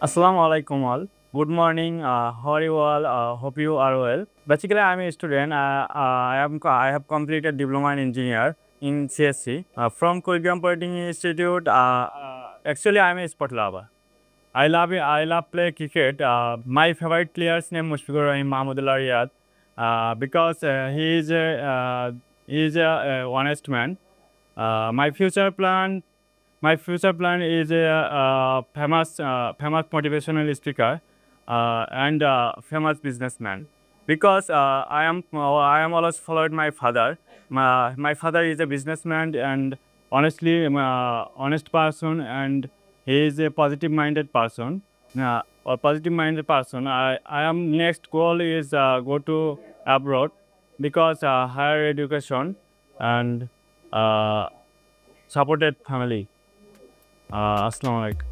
Assalamu alaikum all. Good morning. How are you all? Hope you are well. Basically, I am a student. I have completed diploma in engineer in CSC from Kurgram Polytechnic Institute. Actually, I am a sport lover. I love it. I love play cricket. My favorite player's name Mushfiqur Rahim Mahmudullah Riyad because he is a honest man. My future plan is a famous motivational speaker and famous businessman. Because I am always followed my father. My father is a businessman and honestly honest person, and he is a positive-minded person. Or positive-minded person. I am next goal is go to abroad because higher education and supported family. Assalamu alaikum.